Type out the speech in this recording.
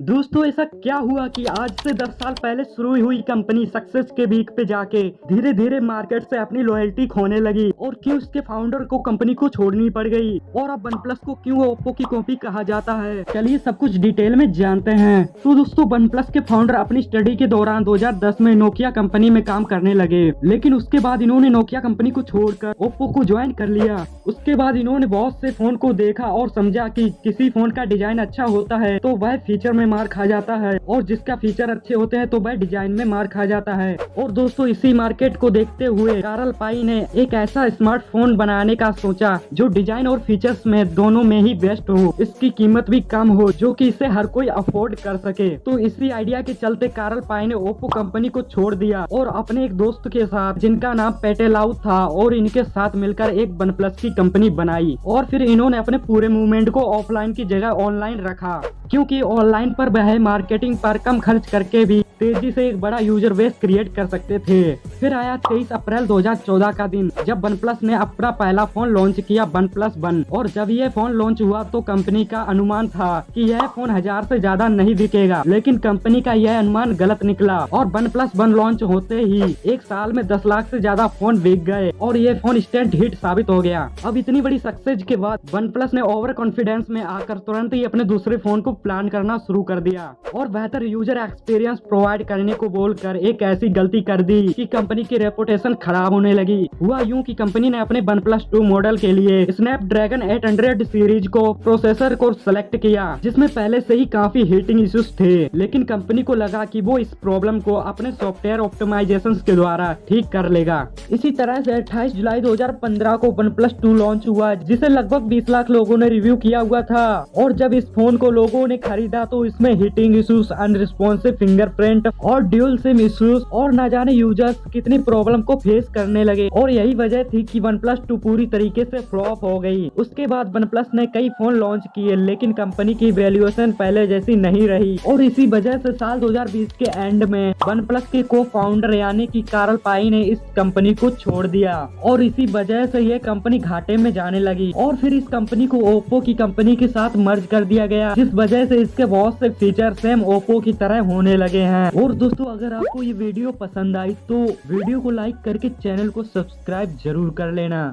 दोस्तों ऐसा क्या हुआ कि आज से 10 साल पहले शुरू हुई कंपनी सक्सेस के पीक पे जाके धीरे धीरे मार्केट से अपनी लॉयल्टी खोने लगी और क्यों उसके फाउंडर को कंपनी को छोड़नी पड़ गई और अब वन प्लस को क्यों ओप्पो की कॉपी कहा जाता है। चलिए सब कुछ डिटेल में जानते हैं। तो दोस्तों वन प्लस के फाउंडर अपनी स्टडी के दौरान 2010 में नोकिया कंपनी में काम करने लगे, लेकिन उसके बाद इन्होंने नोकिया कंपनी को छोड़कर ओप्पो को ज्वाइन कर लिया। उसके बाद इन्होंने बहुत से फोन को देखा और समझा कि किसी फोन का डिजाइन अच्छा होता है तो वह फीचर में मार खा जाता है और जिसका फीचर अच्छे होते हैं तो वह डिजाइन में मार खा जाता है। और दोस्तों इसी मार्केट को देखते हुए कार्ल पाई ने एक ऐसा स्मार्टफोन बनाने का सोचा जो डिजाइन और फीचर्स में दोनों में ही बेस्ट हो, इसकी कीमत भी कम हो, जो कि इसे हर कोई अफोर्ड कर सके। तो इसी आइडिया के चलते कार्ल पाई ने ओप्पो कंपनी को छोड़ दिया और अपने एक दोस्त के साथ जिनका नाम पेटेलाउ था और इनके साथ मिलकर एक वन प्लस की कंपनी बनाई। और फिर इन्होंने अपने पूरे मूवमेंट को ऑफलाइन की जगह ऑनलाइन रखा, क्योंकि ऑनलाइन पर वह मार्केटिंग पर कम खर्च करके भी तेजी से एक बड़ा यूजर बेस क्रिएट कर सकते थे। फिर आया 23 अप्रैल 2014 का दिन, जब वन प्लस ने अपना पहला फोन लॉन्च किया, वन प्लस वन। और जब ये फोन लॉन्च हुआ तो कंपनी का अनुमान था कि यह फोन 1000 से ज्यादा नहीं बिकेगा, लेकिन कंपनी का यह अनुमान गलत निकला और वन प्लस वन लॉन्च होते ही एक साल में 10 लाख से ज्यादा फोन बिक गए और ये फोन इंस्टेंट हिट साबित हो गया। अब इतनी बड़ी सक्सेस के बाद वन प्लस ने ओवर कॉन्फिडेंस में आकर तुरंत ही अपने दूसरे फोन को प्लान करना शुरू कर दिया और बेहतर यूजर एक्सपीरियंस प्रोवाइड करने को बोलकर एक ऐसी गलती कर दी कि कंपनी की रेपुटेशन खराब होने लगी। हुआ यूं कि कंपनी ने अपने वन प्लस 2 मॉडल के लिए स्नैपड्रैगन 800 सीरीज को प्रोसेसर को सेलेक्ट किया, जिसमें पहले से ही काफी हीटिंग इश्यूज थे, लेकिन कंपनी को लगा कि वो इस प्रॉब्लम को अपने सॉफ्टवेयर ऑप्टिमाइजेशन के द्वारा ठीक कर लेगा। इसी तरह से 28 जुलाई 2015 को वन प्लस 2 लॉन्च हुआ, जिसे लगभग 20 लाख लोगों ने रिव्यू किया हुआ था। और जब इस फोन को लोगों ने खरीदा तो इसमें हीटिंग इश्यूज, अनरिस्पॉन्सिव फिंगरप्रिंट और ड्यूल सिम इश्यूज और न जाने यूजर्स कितनी प्रॉब्लम को फेस करने लगे, और यही वजह थी कि वन प्लस 2 पूरी तरीके से फ्लॉप हो गई। उसके बाद वन प्लस ने कई फोन लॉन्च किए, लेकिन कंपनी की वैल्यूएशन पहले जैसी नहीं रही और इसी वजह से साल 2020 के एंड में वन प्लस के को फाउंडर यानी कि कार्ल पाई ने इस कंपनी को छोड़ दिया और इसी वजह से ये कंपनी घाटे में जाने लगी और फिर इस कंपनी को ओप्पो की कंपनी के साथ मर्ज कर दिया गया, जिस वजह से इसके बहुत से फीचर सेम ओप्पो की तरह होने लगे हैं। और दोस्तों अगर आपको ये वीडियो पसंद आई तो वीडियो को लाइक करके चैनल को सब्सक्राइब जरूर कर लेना।